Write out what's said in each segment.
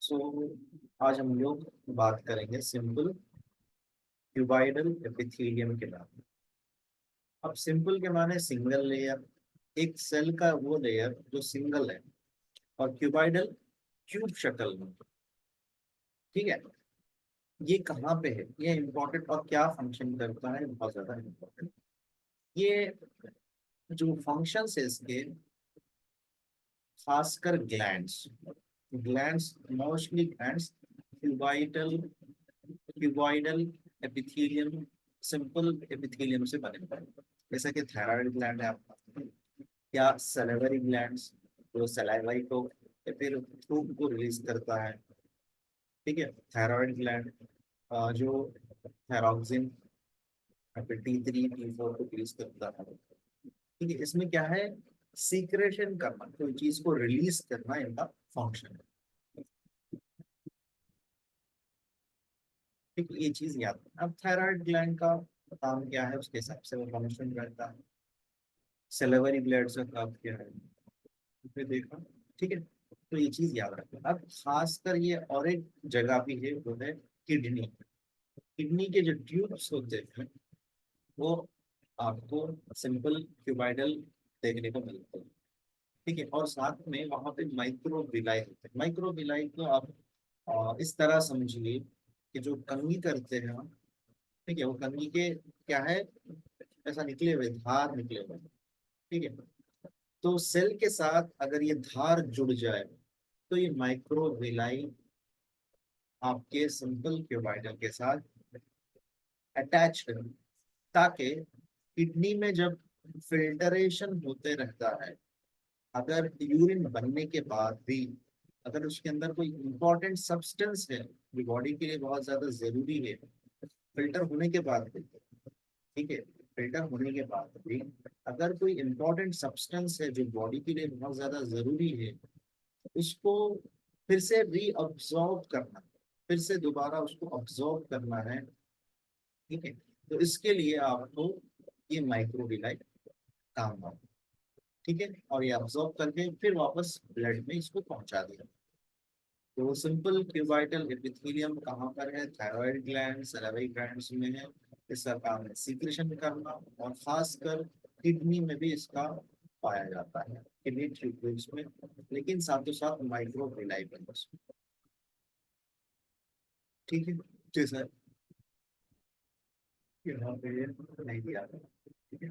सो आज हम लोग बात करेंगे सिंपल क्यूबाइडल एपिथेलियम के बारे में। अब सिंपल के माने सिंगल लेयर, एक सेल का वो लेयर जो सिंगल है, और क्यूबाइडल क्यूब शक्ल में। ठीक है, ये कहाँ पे है, ये इम्पोर्टेंट और क्या फंक्शन करता है, बहुत ज्यादा इम्पोर्टेंट। ये जो फंक्शंस है इसके, खासकर glands glands mostly glands cuboidal cuboidal epithelium, simple epithelium से बने हुए हैं। जैसा कि थायराइड ग्लैंड है आपका, या सलेवरी ग्लैंड्स जो सलाइवाई को या फिर थूक को रिलीज करता है। ठीक है, थायराइड ग्लैंड जो थायरॉक्सिन या फिर T3 T4 को रिलीज करता है। ठीक है, इसमें क्या है, सीक्रेशन करना, कोई चीज को रिलीज करना इनका फंक्शन है। ठीक है, ये चीज याद रखना। अब थायराइड ग्लैंड का काम क्या है, उसके हिसाब से वो फंक्शन रहता है। सेलेवरी ग्लैंड का काम क्या है, फिर देखा। ठीक है, तो ये चीज याद रखना। अब खासकर ये और एक जगह भी है, वो है किडनी। किडनी के जो ट्यूब्स होते हैं वो आपको सिंपल क्यूबाइडल देखने को मिलते हैं। ठीक है, और साथ में वहां पे माइक्रोविलाई होते हैं। माइक्रोविलाई को आप इस तरह समझिए कि जो कंघी करते हैं हम। ठीक है, वो कंघी के क्या है, ऐसा निकले हुए धार निकले हुए। ठीक है, तो सेल के साथ अगर ये धार जुड़ जाए तो ये माइक्रोविलाई आपके सिंपल क्यूबाइडल के साथ अटैच करें, ताकि किडनी में जब फिल्टरेशन होते रहता है, अगर यूरिन बनने के बाद भी अगर उसके अंदर कोई इंपॉर्टेंट सब्सटेंस है जो बॉडी के लिए बहुत ज्यादा जरूरी है, फिल्टर होने के बाद भी। ठीक है, फिल्टर होने के बाद भी अगर कोई इंपॉर्टेंट सब्सटेंस है जो बॉडी के लिए बहुत ज्यादा जरूरी है, उसको फिर से रीअब्सॉर्ब करना, फिर से दोबारा उसको अब्सॉर्ब करना है। ठीक है, तो इसके लिए आपको ये माइक्रोविलाई काम आता है। ठीक है, और ये अब्सॉर्ब करके फिर वापस ब्लड में इसको पहुंचा दिया। तो सिंपल क्यूबाइटल एपिथेलियम कहाँ पर है, थायराइड ग्लैंड सलाइवरी ग्लैंड्स में है। इसका काम है सीक्रेशन करना, और खासकर किडनी में भी इसका पाया जाता है, किडनी ट्यूब्स में। लेकिन साथ ही साथ माइक्रोविलाई में। ठीक है, जी सर, यहाँ पे नहीं दिया था। ठीक है,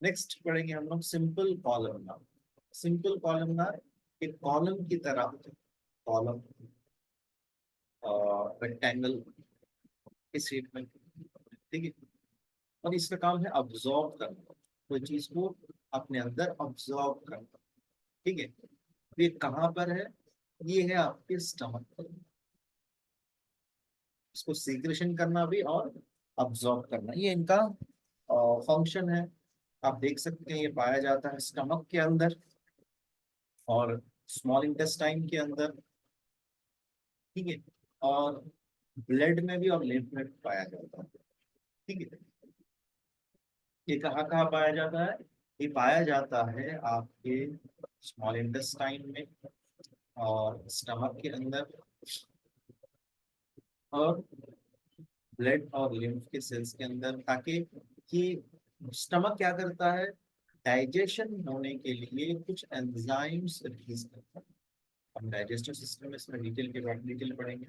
नेक्स्ट पढ़ेंगे हम लोग सिंपल कॉलमनार। सिंपल कॉलमनार एक कॉलम की तरह होता है। कॉलम रेक्टेंगल के शेप में। ठीक है, और इसका काम है अब्सॉर्ब करना, कोई चीज को अपने अंदर अब्सॉर्ब करना। ठीक है, तो ये कहाँ पर है, ये है आपके स्टमक पर। इसको सीक्रेशन करना भी और अब्सॉर्ब करना, ये इनका फंक्शन है। आप देख सकते हैं ये पाया जाता है स्टमक के अंदर और स्मॉल इंटेस्टाइन के अंदर। ठीक है, और ब्लड में भी और लिम्फ में भी पाया जाता है। ठीक है, ये कहाँ कहाँ पाया जाता है, ये पाया जाता है आपके स्मॉल इंटेस्टाइन में और स्टमक के अंदर, और ब्लड और लिम्फ के सेल्स के अंदर। ताकि ये स्टमक क्या करता है, डाइजेशन होने के लिए कुछ एंजाइम्स रिलीज करता है। हम डाइजेस्टिव सिस्टम में इसमें डिटेल के बाद डिटेल पढ़ेंगे।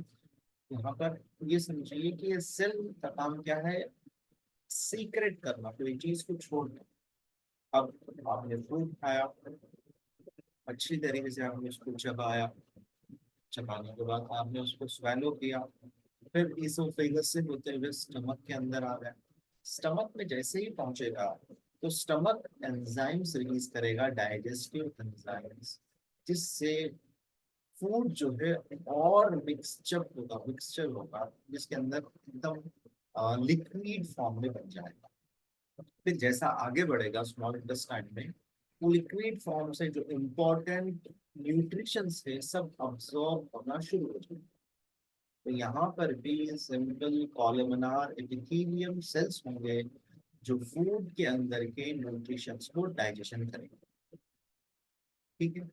यहाँ पर ये समझिए कि ये सेल का काम क्या है, सीक्रेट करना, कोई चीज को छोड़ना। अब आपने फ्रूट खाया, अच्छी तरीके से आपने उसको चबाया, चबाने के बाद आपने उसको स्वेलो किया, फिर इसोफेगस से होते हुए स्टमक के अंदर आ गया। स्टमक में जैसे ही पहुंचेगा तो स्टमक एंजाइम्स रिलीज करेगा, डाइजेस्टिव एंजाइम्स, जिससे फूड जो है और मिक्सचर होगा जिसके अंदर एकदम लिक्विड फॉर्म में बन जाएगा। फिर जैसा आगे बढ़ेगा स्मॉल इंटेस्टाइन में, वो लिक्विड फॉर्म से जो इम्पोर्टेंट न्यूट्रिशन है सब अब्सॉर्ब होना शुरू हो जाएगा। तो यहाँ पर भी सिंपल कॉलमनार एपिथेलियम सेल्स होंगे जो फूड के अंदर के न्यूट्रिशंस को डाइजेशन करेंगे। ठीक है,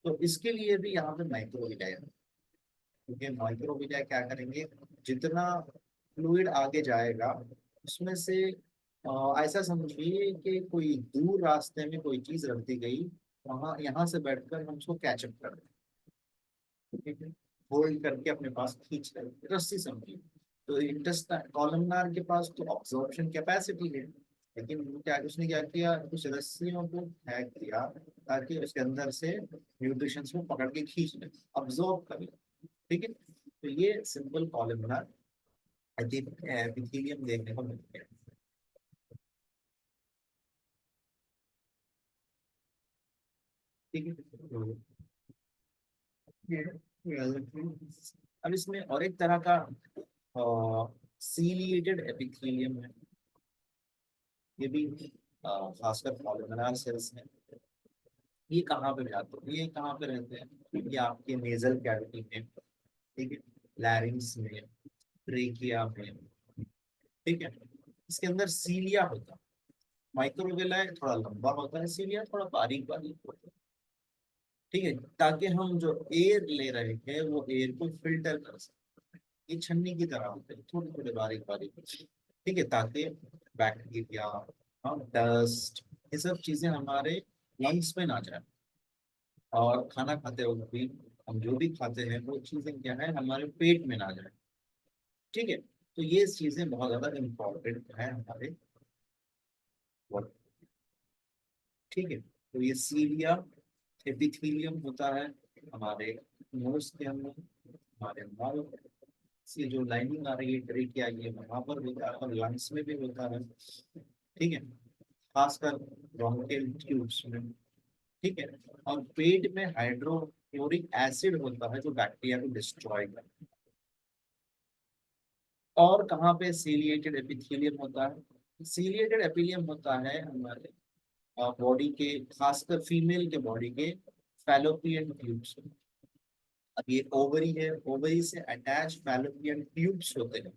तो इसके लिए भी यहाँ पे माइक्रोविलाय है, क्योंकि माइक्रोविलाय क्या करेंगे, जितना फ्लूइड आगे जाएगा उसमें से ऐसा समझिए कि कोई दूर रास्ते में कोई चीज रख दी गई, वहां यहाँ से बैठकर हम उसको कैचअप कर रहे हैं, ठीक है, होल्ड करके अपने पास खींच रहे, रस्सी समझिए। तो इंटेस्टाइन कॉलमनार के पास तो ऑब्जॉर्प्शन कैपेसिटी है, लेकिन वो क्या, उसने क्या किया, कुछ रस्सियों को हैक किया ताकि उसके अंदर से न्यूट्रिशन को पकड़ के खींच ले, अब्जॉर्ब कर ले, ठीक है। तो ये सिंपल कॉलमनार एपिथेलियम देखने को मिलते हैं, ठीक है। तो अब इसमें और एक तरह का सीलिएटेड एपिथेलियम है, ये भी खासकर कॉलमनार सेल्स में। ये कहाँ पे जाते हैं, ये कहाँ पे रहते हैं, ये आपके नेजल कैविटी में, ठीक है, लैरिंग्स में, ट्रेकिया में, ठीक है। इसके अंदर सीलिया होता है, माइक्रोविलाय थोड़ा लंबा होता है, सीलिया थोड़ा बारीक बारीक होता है, ठीक है, ताकि हम जो एयर ले रहे हैं वो एयर को फिल्टर कर सकें। ये छन्नी की तरह होते हैं, थोड़े थोड़े बारीक बारीक, ठीक है, ताकि बैक्टीरिया, डस्ट, ये सब चीजें हमारे लंग्स में ना जाए, और खाना खाते वक्त भी हम जो भी खाते हैं वो चीजें क्या है हमारे पेट में ना जाए, ठीक है। तो ये चीजें बहुत ज्यादा इम्पोर्टेंट है हमारे बॉडी, ठीक है। तो ये सीलिया एपिथेलियम होता है हमारे नोज के अंदर, हमारे माउथ से जो लाइनिंग आ रही है ट्रेकिया, ये वहां पर होता है, और लंग्स में भी होता है, ठीक है, खासकर ब्रोंकियल ट्यूब्स में, ठीक है। और पेट में हाइड्रोक्लोरिक एसिड होता है जो बैक्टीरिया को डिस्ट्रॉय करता है। और कहाँ पे सीलिएटेड एपिथेलियम होता है, सीलिएटेड एपिथेलियम होता है हमारे बॉडी के, खासकर फीमेल के बॉडी के फैलोपियन ट्यूब्स। अब ये ओवरी है, ओवरी से अटैच फैलोपियन ट्यूब्स होते हैं।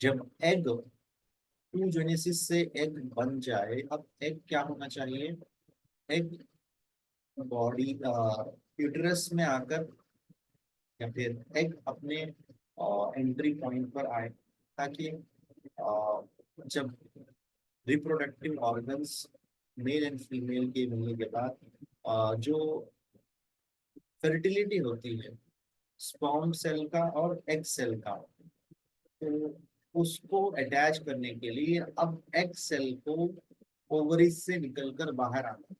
जब एग oogenesis से एग बन जाए, अब एग क्या होना चाहिए, एग बॉडी यूटरस में आकर, या फिर एग अपने एंट्री पॉइंट पर आए, ताकि जब reproductive organs male and female के मिलने के बाद जो फर्टिलिटी होती है स्पर्म सेल का और एग सेल का, तो उसको अटैच करने के लिए अब एग सेल को ओवरीज से निकलकर बाहर आना है।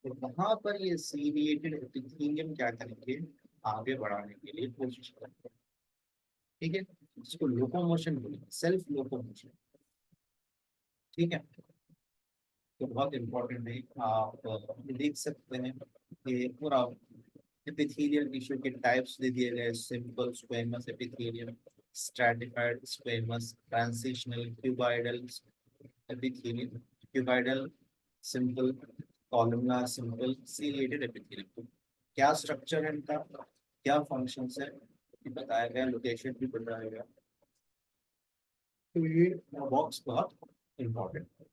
तो वहां पर ये सीलिएटेड एपिथेलियम क्या करेंगे, आगे बढ़ाने के लिए कोशिश करेंगे, ठीक है। इसको लोकोमोशन बोलेंगे, सेल्फ लोकोमोशन, ठीक है। तो बहुत इंपॉर्टेंट है, आप ये देख सकते हैं कि पूरा एपिथेलियल टिश्यू के टाइप्स दे दिए गए, simple squamous epithelium, stratified squamous, transitional, cuboidal epithelium, cuboidal, simple, columnar, simple, ciliated epithelium. तो क्या स्ट्रक्चर है इनका, क्या फंक्शंस है, ये बताया गया, लोकेशन भी बताया गया। तो ये बॉक्स बहुत इंपॉर्टेंट है।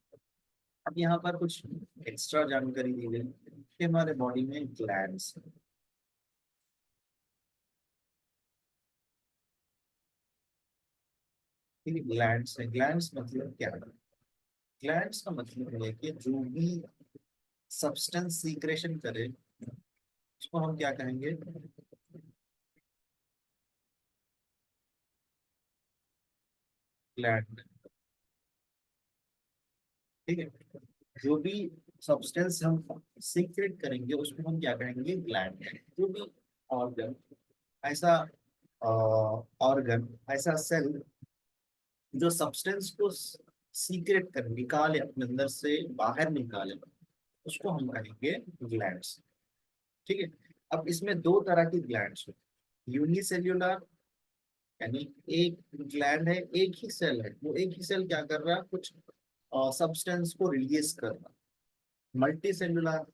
अब यहाँ पर कुछ एक्स्ट्रा जानकारी दी गई कि हमारे बॉडी में ग्लैंड्स, ठीक है, ग्लैंड्स है, ग्लैंड्स मतलब क्या है, ग्लैंड्स का मतलब है कि जो भी सब्सटेंस सीक्रेशन करे उसको हम क्या कहेंगे, ग्लैंड, ठीक है। जो भी सब्सटेंस हम सीक्रेट करेंगे उसको हम क्या कहेंगे, ग्लैंड। जो भी ऑर्गन, ऐसा ऑर्गन, ऐसा सेल जो सब्सटेंस को सीक्रेट कर निकाले, अपने अंदर से बाहर निकाले, उसको हम कहेंगे ग्लैंड्स, ठीक है। अब इसमें दो तरह की ग्लैंड्स होती हैं, यूनिसेल्यूलर, यानी एक ग्लैंड है, एक ही सेल है, वो एक ही सेल क्या कर रहा है, कुछ सब्सटेंस को रिलीज कर रहा है। मल्टी सेल्यूलर,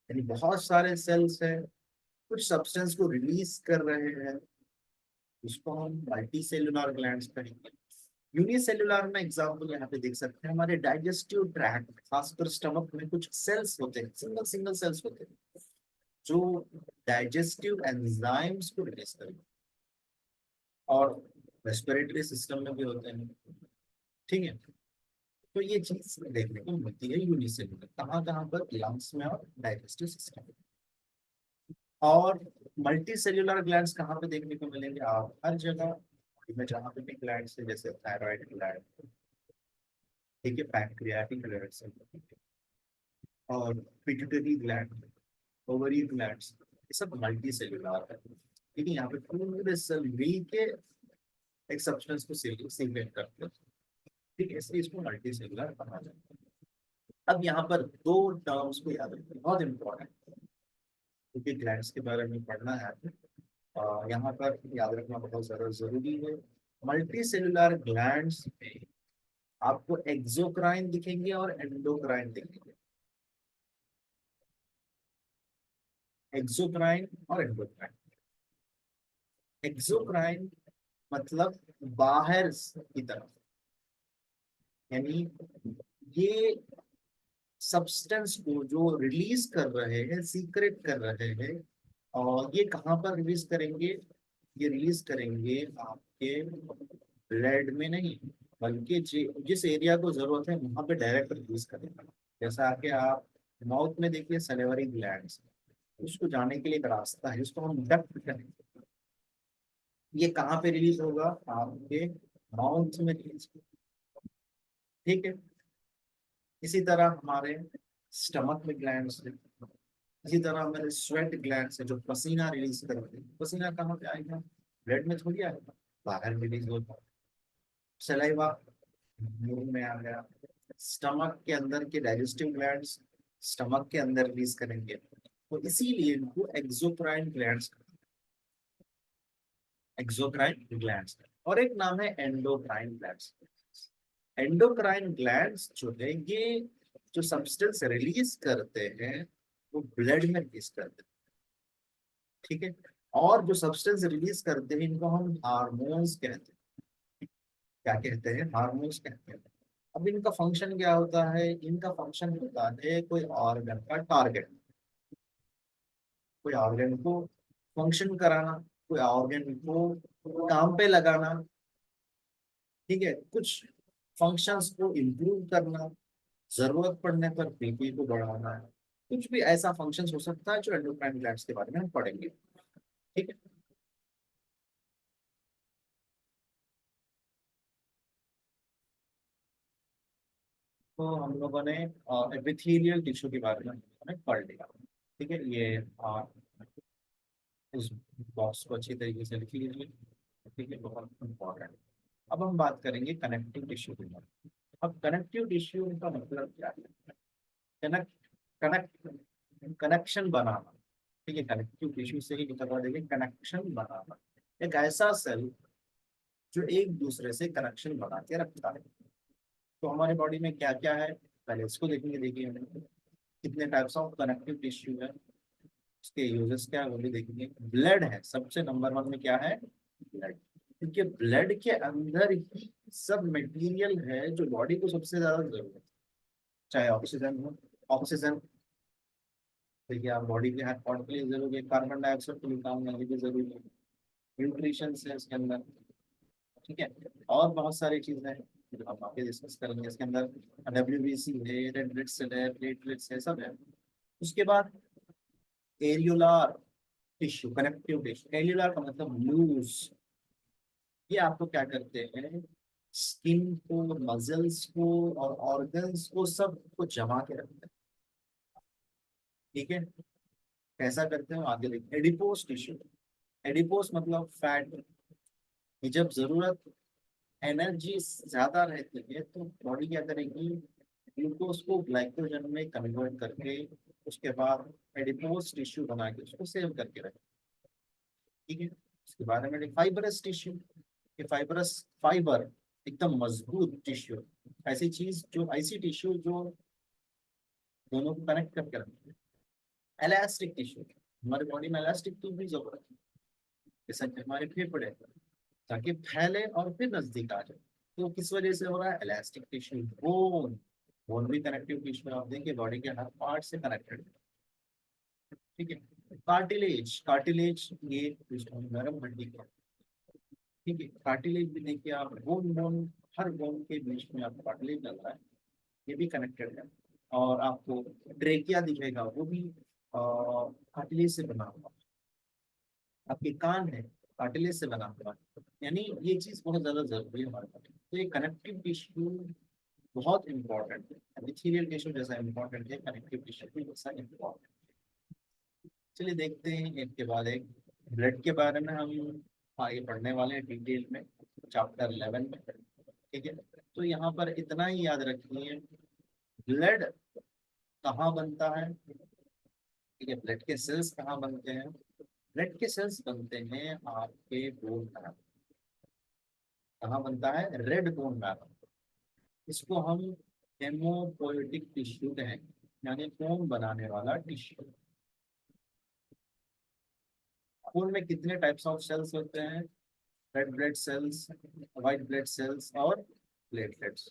यानी बहुत सारे सेल्स हैं, कुछ सब्सटेंस को रिलीज कर रहे हैं, उसको हम मल्टी सेल्यूलर ग्लैंड्स कहेंगे। यूनिसेल्युलर में एग्जांपल यहाँ पे देख सकते हैं, हमारे डाइजेस्टिव ट्रैक्ट, खासकर स्टमक में कुछ सेल्स होते हैं, सिंगल सिंगल सेल्स होते हैं, जो डाइजेस्टिव एंजाइम्स को रिलीज करेंगे, और रेस्पिरेटरी सिस्टम में भी होते हैं। ठीक है, तो ये चीज देखने को मिलती है यूनिसेलुलर, कहाँ कहाँ पर, लंग्स में और डाइजेस्टिव सिस्टम। और मल्टी सेल्यूलर ग्लैंड्स कहाँ पे देखने को मिलेंगे, आप हर जगह में जहाँ पे भी ग्लैंड्स है, जैसे थायराइड ग्लैंड, ठीक है, पैंक्रियाटिक ग्लैंड्स और पिट्यूटरी ग्लैंड, ओवरी ग्लैंड्स, ये सब मल्टी सेल्यूलर है। ठीक है, यहाँ पे पूरे सेल मिल के एक सब्सटेंस को सीक्रेट करते हैं। ठीक है, इसलिए इसको मल्टी सेल्यूलर कहा जाता है। अब यहाँ पर दो टर्म्स को याद रखना बहुत इंपॉर्टेंट, क्योंकि ग्लैंड्स के बारे में पढ़ना है यहाँ पर याद रखना बहुत ज्यादा जरूरी है। मल्टी सेल्यूलर ग्लैंड्स में आपको एक्सोक्राइन दिखेंगे और एंडोक्राइन दिखेंगे। एक्सोक्राइन और एंडोक्राइन। एक्सोक्राइन मतलब बाहर की तरफ, यानी ये सब्सटेंस को जो रिलीज कर रहे हैं, सीक्रेट कर रहे हैं, और ये कहाँ पर रिलीज करेंगे, ये रिलीज करेंगे आपके ब्लड में नहीं, बल्कि जिस एरिया को जरूरत है वहां पे डायरेक्ट रिलीज करेंगे। जैसा कि आप माउथ में देखिए सलेवरी ग्लैंड्स, उसको जाने के लिए एक रास्ता है, उसको हम डक्ट करेंगे। ये कहाँ पे रिलीज होगा, आपके माउथ में रिलीज। ठीक है, इसी तरह हमारे स्टमक में ग्लैंड्स है, इसी तरह हमारे स्वेट ग्लैंड्स है जो पसीना रिलीज करते हैं। पसीना कहाँ पे आएगा, ब्लड में थोड़ी आएगा, बाहर रिलीज होता है। सलाइवा मुंह में आ गया। स्टमक के अंदर के डाइजेस्टिव ग्लैंड्स स्टमक के अंदर रिलीज करेंगे, तो इसीलिए इनको एक्सोक्राइन ग्लैंड्स, एक्सोक्राइन ग्लैंड्स। और एक नाम है एंडोक्राइन ग्लैंड्स। एंडोक्राइन ग्लैंड्स जो है ये जो सब्सटेंस रिलीज करते हैं वो ब्लड में रिलीज करते हैं। ठीक है, और जो सब्सटेंस रिलीज करते हैं इनको हम हार्मोन्स कहते हैं। क्या कहते हैं, हार्मोन्स कहते हैं। अब इनका फंक्शन क्या होता है, इनका फंक्शन होता है कोई ऑर्गन का टारगेट, कोई ऑर्गन को फंक्शन कराना, कोई ऑर्गन को काम पे लगाना। ठीक है, कुछ फंक्शंस को इम्प्रूव करना, जरूरत पड़ने पर बीपी को बढ़ाना है, कुछ भी ऐसा फंक्शंस हो सकता है जो एंडोक्राइन ग्लैंड्स के बारे में हम पढ़ेंगे। ठीक है, तो हम लोगों ने एपिथेलियल टिश्यू के बारे में हमने पढ़ लिया। ठीक है, ये इस बॉक्स को अच्छी तरीके से लिख लीजिए। ठीक है, बहुत इंपॉर्टेंट। अब हम बात करेंगे कनेक्टिव टिश्यू के बारे में। अब कनेक्टिव टिश्यू का मतलब क्या है, कनेक्ट, कनेक्ट, कनेक्शन बनाना। ठीक है, कनेक्टिव टिश्यू से ही निकलवा देंगे कनेक्शन बनाना, एक ऐसा सेल जो एक दूसरे से कनेक्शन बना के रखता है। तो हमारे बॉडी में क्या क्या है, पहले इसको देखेंगे। देखिए हमें कितने टाइप्स ऑफ कनेक्टिव टिश्यू है, उसके यूजेस क्या है वो भी देखेंगे। ब्लड है सबसे नंबर वन में, क्या है, ब्लड। क्योंकि ब्लड के अंदर ही सब मटेरियल है जो बॉडी को सबसे ज्यादा जरूरत है, चाहे ऑक्सीजन हो। ऑक्सीजन देखिए आप बॉडी के हर पार्ट के लिए जरूरी है, कार्बन डाइऑक्साइड को निकालने के लिए जरूरी है, न्यूट्रिशन है इसके अंदर। ठीक है, और बहुत सारी चीजें हैं जो हम आगे डिस्कस करेंगे। इसके अंदर डब्ल्यूबीसी है, रेड ब्लड सेल है, प्लेटलेट्स है, सब है। उसके बाद एरियोलार टिश्यू, कनेक्टिव टिश्यू। एरियोलार का मतलब लूज, ये आपको क्या करते हैं, स्किन को, मसल्स को और ऑर्गन्स को सबको जमा के रखते हैं। ठीक है, कैसा करते हैं आगे देखिए। एडिपोस टिश्यू, एडिपोस मतलब फैट। ये जब जरूरत एनर्जी ज्यादा रहती है तो बॉडी क्या करेगी, ग्लूकोज को ग्लाइकोजन में कन्वर्ट करके उसके बाद एडिपोस टिश्यू बना के उसको सेव करके रखें। ठीक है, उसके बारे में फाइबरस टिश्यू, ये फाइबरस, फाइबर एकदम मजबूत टिश्यू, ऐसी चीज जो, ऐसी टिश्यू जो दोनों को कनेक्ट करके रखती है। एलास्टिक टिश्यू, हमारी बॉडी में एलास्टिक की भी जरूरत है, जैसा कि हमारे फेफड़े, ताकि फैले और फिर नजदीक आ जाए। तो किस वजह से हो रहा है, इलास्टिक टिश्यू। बोन, बोन भी कनेक्टिव टिश्यू, आप देखिए बॉडी के हर पार्ट से कनेक्टेड है। ठीक है, कार्टिलेज, कार्टिलेज ये नरम हड्डी का, ठीक है। कार्टिलेज भी देखिए आप, बोन बोन, हर बोन के बीच में आपको कार्टिलेज डलता है, ये भी कनेक्टेड है। और आपको ट्रेकिया दिखेगा, वो भी कार्टिलेज से बना हुआ। आपके कान है, कार्टिलेज से बना हुआ है। यानी ये चीज बहुत ज्यादा जरूरी है हमारे पास। तो ये कनेक्टिव टिश्यू बहुत इंपॉर्टेंट है, एपिथेलियल टिश्यू जैसा इंपॉर्टेंट है, कनेक्टिव टिश्यू भी वैसा इंपॉर्टेंट। चलिए देखते हैं एक के बाद एक। ब्लड के बारे में हम आगे पढ़ने वाले हैं डिटेल में, चैप्टर 11 में, ठीक है। तो यहाँ पर इतना ही याद रखिए, ब्लड कहाँ बनता है, ठीक है। ब्लड के सेल्स कहाँ बनते हैं? ब्लड के सेल्स बनते हैं आपके बोन मैरो। कहाँ बनता है? Red bone marrow. इसको हम हेमोपोएटिक टिश्यू कहेंगे, यानी खून बनाने वाला टिश्यू। खून में कितने टाइप्स ऑफ सेल्स होते हैं? Red blood cells, white blood cells और platelets.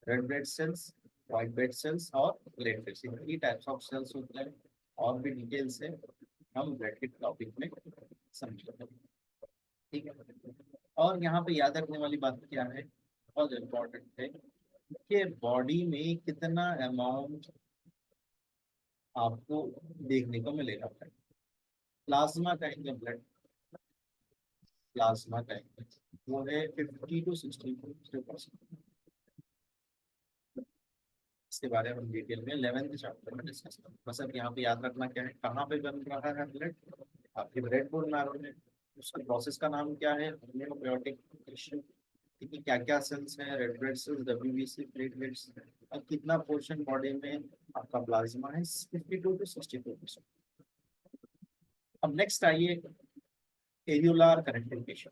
Red blood cells, white blood cells और platelets, three types of cells होते हैं। और भी डिटेल से हम ब्लड के टॉपिक में समझेंगे, ठीक है। और यहाँ पे याद रखने वाली बात क्या है, बहुत इम्पोर्टेंट है, कि बॉडी में कितना अमाउंट आपको देखने को मिलेगा। प्लाज्मा कहेंगे, ब्लड प्लाज्मा कहेंगे, वो है 50 to 60%। इसके बारे में हम डिटेल में 11th चैप्टर में डिस्कस करेंगे। बस अब यहाँ पे याद रखना क्या है, कहाँ पे बन रहा है ब्लड? आपके रेड बोन मैरो में। उसके प्रोसेस का नाम क्या है? Haemopoietic tissue. ठीक है, क्या क्या सेल्स हैं? Red blood sales, WBC, platelets, और कितना पोर्शन बॉडी में आपका प्लाज्मा है? 52 to 64%। अब नेक्स्ट आइए, areolar connective tissue.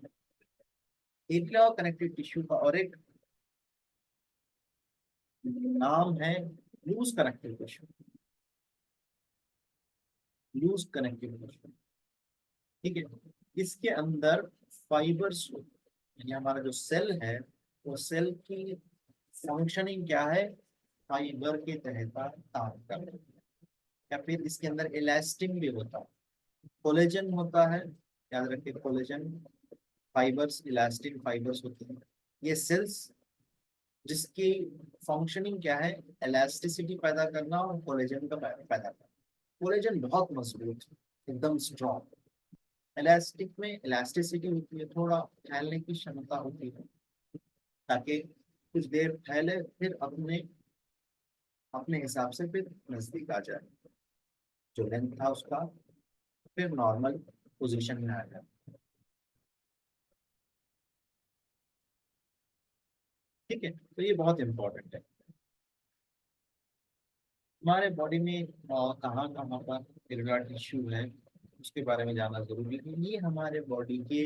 Areolar connective tissue का और एक नाम है loose connective tissue. Loose connective tissue, ठीक है। इसके अंदर फाइबर्स, यानी हमारा जो सेल है, वो सेल की फंक्शनिंग क्या है? फाइबर के तहत काम कर रही है। या फिर इसके अंदर इलास्टिन भी होता है, कोलेजन होता है, याद रखिए कोलेजन, फाइबर्स, इलास्टिन फाइबर्स होते हैं। ये सेल्स जिसकी फंक्शनिंग क्या है? इलास्टिसिटी पैदा करना और कोलेजन का पैदा करना। कोलेजन बहुत मजबूत, एकदम स्ट्रॉन्ग। इलास्टिक में इलास्टिसिटी होती है, थोड़ा फैलने की क्षमता होती है, ताकि कुछ देर फैले, फिर अपने अपने हिसाब से फिर नजदीक आ जाए, जो लेंथ था उसका फिर नॉर्मल पोजीशन में आ जाए, ठीक है। तो ये बहुत इंपॉर्टेंट है हमारे बॉडी में। कहाँ कहाँ पर इर्रिगेट टिश्यू है, उसके बारे में जानना जरूरी है। ये हमारे बॉडी के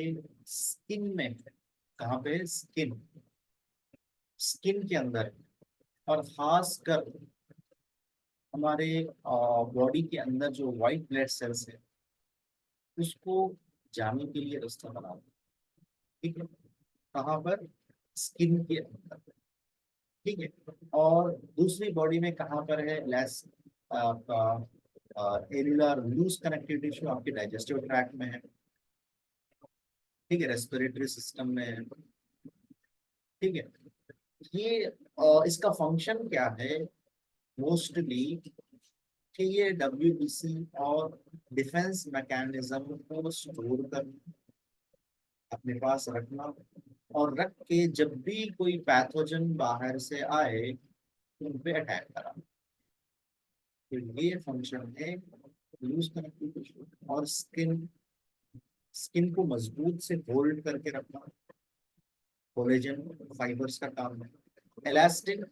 स्किन में है। कहाँ पे? स्किन, स्किन के अंदर। और खासकर हमारे बॉडी के अंदर जो व्हाइट ब्लड सेल्स है, उसको जाने के लिए रास्ता बना दो, ठीक है। कहाँ पर? स्किन के अंदर, ठीक है। और दूसरी बॉडी में कहाँ पर है? लेस आपका एलुलर लूज कनेक्टिव टिश्यू आपके डाइजेस्टिव ट्रैक्ट में है, ठीक है, रेस्पिरेटरी सिस्टम में है, ठीक है। ये इसका फंक्शन क्या है? मोस्टली कि ये डब्ल्यूबीसी और डिफेंस मैकेनिज्म को स्टोर कर अपने पास रखना, और रख के जब भी कोई पैथोजन बाहर से आए तो उन पे अटैक करा। तो ये फंक्शन है लूज कनेक्टिव टिश्यू। और स्किन, स्किन को मजबूत से होल्ड करके रखना, कोलेजन फाइबर्स का काम है। इलास्टिन,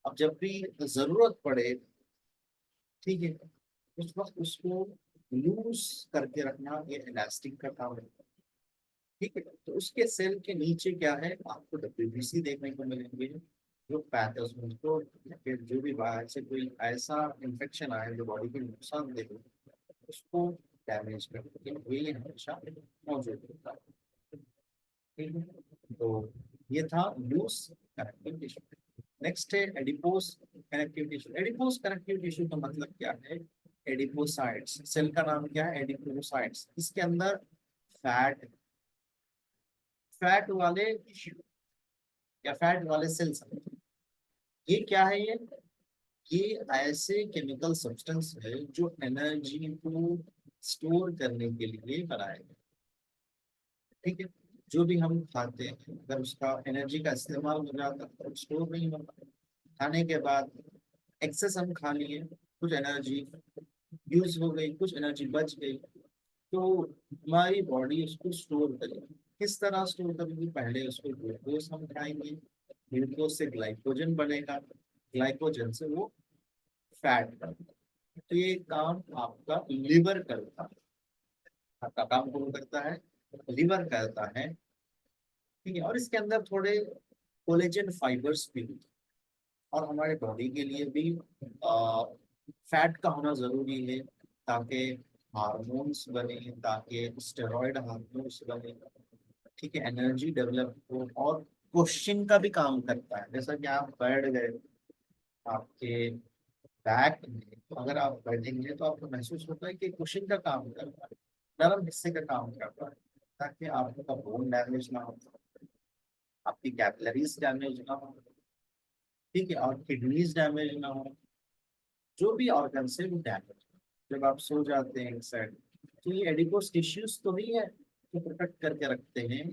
अब जब भी जरूरत पड़े, ठीक है, उस वक्त उसको लूज करके रखना, ये इलास्टिक का काम है, ठीक है। तो उसके सेल के नीचे क्या है? आपको डब्ल्यूबीसी देखने को मिलेंगे, जो पैथोजन को या फिर जो भी बाहर से कोई ऐसा इंफेक्शन आए जो बॉडी को नुकसान दे, उसको डैमेज करने के लिए हमेशा मौजूद होता है, ठीक है। तो ये था लूज कनेक्टिव टिश्यू। नेक्स्ट है adipose connective tissue. Adipose connective tissue का मतलब क्या है? एडिपोसाइट्स, सेल का नाम क्या है? एडिपोसाइट्स। इसके अंदर फैट, फैट वाले या फैट वाले सेल्स, ये क्या है ये ऐसे केमिकल सब्सटेंस है जो एनर्जी को स्टोर करने के लिए बनाए गए। ठीक है, जो भी हम खाते हैं अगर उसका एनर्जी का इस्तेमाल हो जाता है तो स्टोर नहीं होता। खाने के बाद एक्सेस हम खा लिए, कुछ एनर्जी यूज हो गई, कुछ एनर्जी बच गई, तो हमारी बॉडी उसको स्टोर करेगी। किस तरह स्टोर करेगी? पहले उसको ग्लूकोज हम खाएंगे, ग्लूकोज से ग्लाइकोजन बनेगा, ग्लाइकोजन से वो फैट बनेगा। तो ये काम आपका लिवर करता है। आपका काम कौन करता है? लिवर करता है। ठीक है, और इसके अंदर थोड़े कोलेजन फाइबर्स भी होते हैं। और हमारे बॉडी के लिए भी फैट का होना जरूरी है, ताकि हार्मोन्स बने, ताकि स्टेरॉइड हार्मोन्स बने। ठीक है, एनर्जी डेवलप हो, और क्वेश्चन का भी काम करता है। जैसा कि आप बैठ गए, आपके बैक में अगर आप बैठेंगे तो आपको महसूस होता है कि क्वेश्चन का काम कर रहा है, नरम हिस्से का काम कर रहा है, ताकि आपका बोन डैमेज ना हो, आपकी कैपिलरीज डैमेज ना हो। ठीक है, और किडनीज डैमेज ना हो, जो भी ऑर्गन से वो डैमेज। जब आप सो जाते हैं एक साइड, तो ये एडिपोस टिश्यूज तो ही है जो प्रोटेक्ट करके रखते हैं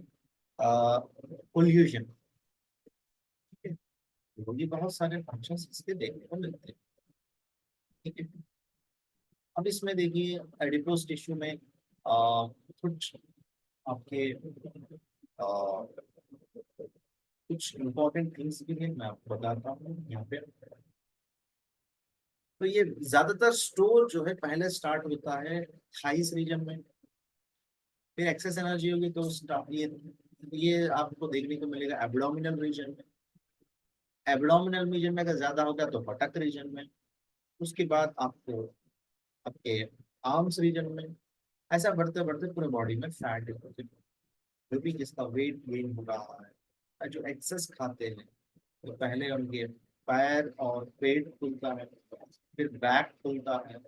पोल्यूशन। ठीक है, तो ये बहुत सारे फंक्शंस इसके देखने को मिलते हैं। ठीक है, अब इसमें देखिए एडिपोस टिश्यू में कुछ आपके कुछ इंपॉर्टेंट थिंग्स भी हैं, मैं आपको बताता हूँ यहाँ पे। तो ये ज्यादातर स्टोर जो है पहले स्टार्ट होता है थाइस रीजन में, फिर एक्सेस एनर्जी होगी तो ये आपको देखने को मिलेगा एब्डोमिनल रीजन में। एब्डोमिनल रीजन में अगर ज्यादा होगा तो बटक रीजन में। उसके बाद आपको आपके आर्म्स रीजन में। ऐसा बढ़ते बढ़ते पूरे बॉडी में फैट डिपॉजिट, जो भी जिसका वेट गेन हो रहा है और जो एक्सेस खाते हैं, तो पहले उनके पैर और पेट खुलता है, फिर बैक खुलता है,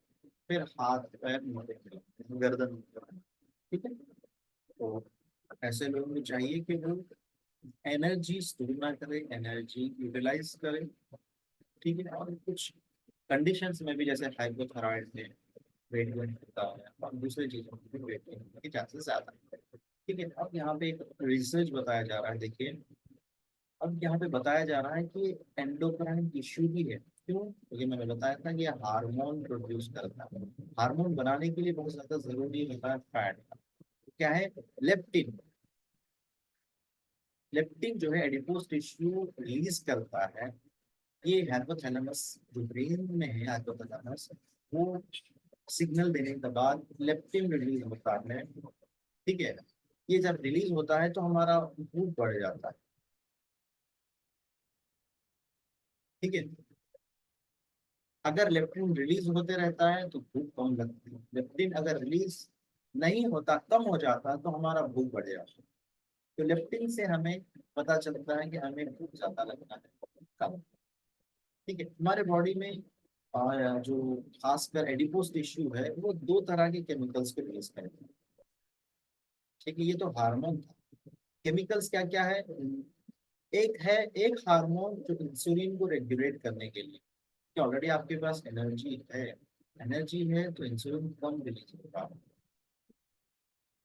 फिर हाथ पैर मोड़े, गर्दन खुलता है। ठीक है, तो ऐसे लोगों को चाहिए कि वो एनर्जी स्टोर ना करें, एनर्जी यूटिलाइज करें। ठीक है, और कुछ कंडीशंस में भी जैसे हाइपोथायराइड में वेट गेन होता है, और दूसरी चीजों में भी वेट गेन होने के चांसेस ज्यादा है। ठीक है, अब यहाँ पे एक रिसर्च बताया जा रहा है, देखिए। अब यहाँ पे बताया जा रहा है कि एंडोक्राइन इश्यू भी है। क्यों? क्योंकि मैंने बताया था कि ये हार्मोन प्रोड्यूस करता है। हार्मोन बनाने के लिए बहुत ज्यादा जरूरी होता है फैट। क्या है? लेप्टिन। लेप्टिन जो है एडिपोज टिश्यू रिलीज करता है। ये हाइपोथैलेमस जो ब्रेन में है, हाइपोथैलेमस, वो सिग्नल देने के बाद लेप्टिन रिलीज होता है। ठीक है, ये जब रिलीज होता है तो हमारा भूख बढ़ जाता है। ठीक है, अगर लेप्टिन रिलीज होते रहता है तो भूख कम लगती है। लेप्टिन अगर रिलीज नहीं होता, कम हो जाता है, तो हमारा भूख बढ़ जाता है। तो लेप्टिन से हमें पता चलता है कि हमें भूख ज्यादा लगना है, कम। ठीक है, हमारे बॉडी में जो खासकर एडिपोज टिश्यू है वो दो तरह के केमिकल्स को रिलीज करते हैं। ठीक है, ये तो हार्मोन था। केमिकल्स क्या क्या है? एक हार्मोन जो इंसुलिन को रेगुलेट करने के लिए, कि ऑलरेडी आपके पास एनर्जी है तो इंसुलिन कम रिलीज होगा।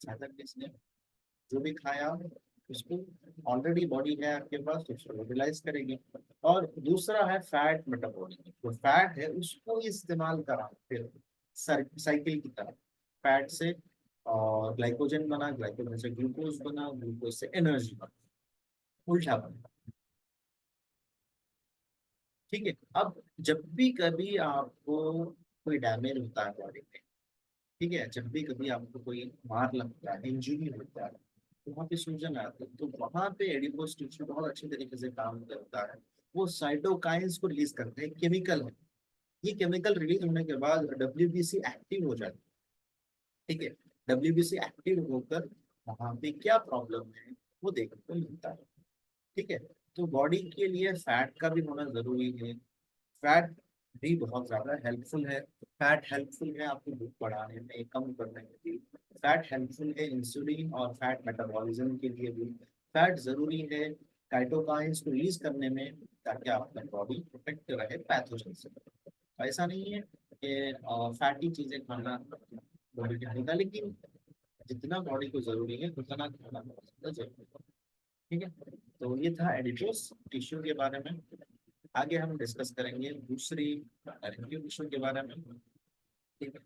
मतलब किसने जो भी खाया उसको, ऑलरेडी बॉडी है आपके पास तो उसको यूटिलाइज करेगी। और दूसरा है फैट मेटाबॉलिज्म, जो फैट है उसको इस्तेमाल करा फिर साइकिल की तरह। फैट से और ग्लाइकोजन बना, ग्लाइकोजन से ग्लूकोज बना, ग्लूकोज से एनर्जी बना, उल्टा बना। ठीक है, अब जब भी कभी आपको कोई डैमेज होता है बॉडी में, ठीक है, जब भी कभी आपको कोई मार लगता है, इंजरी होता है, तो वहाँ पे सूजन आती है, तो वहाँ पे एडिपोज टिश्यू बहुत अच्छी तरीके से काम करता है। वो साइटोकाइंस को रिलीज करते हैं, केमिकल है। ये केमिकल रिलीज होने के बाद डब्ल्यूबीसी एक्टिव हो जाती है। ठीक है, डब्ल्यूबीसी एक्टिव होकर वहाँ पे क्या प्रॉब्लम है वो देखने को मिलता है। ठीक है, तो बॉडी के लिए फैट का भी होना जरूरी है। फैट भी बहुत ज्यादा हेल्पफुल है। फैट हेल्पफुल है आपको भूख बढ़ाने में, कम करने में भी। फैट हेल्पफुल है इंसुलिन और फैट मेटाबॉलिज्म के लिए भी। फैट जरूरी है काइटोकाइंस को रिलीज करने में, ताकि आपका बॉडी प्रोटेक्ट रहे पैथोजन से। ऐसा नहीं है कि फैटी चीजें खाना बॉडी के हानिकारक, लेकिन जितना बॉडी को जरूरी है उतना खाना बहुत ज्यादा जरूरी है। ठीक है, तो ये था एडिपोस टिश्यू के बारे में। आगे हम डिस्कस करेंगे दूसरी रेडियो टिश्यू के बारे में। ठीक है,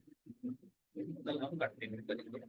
कल हम कंटिन्यू करेंगे।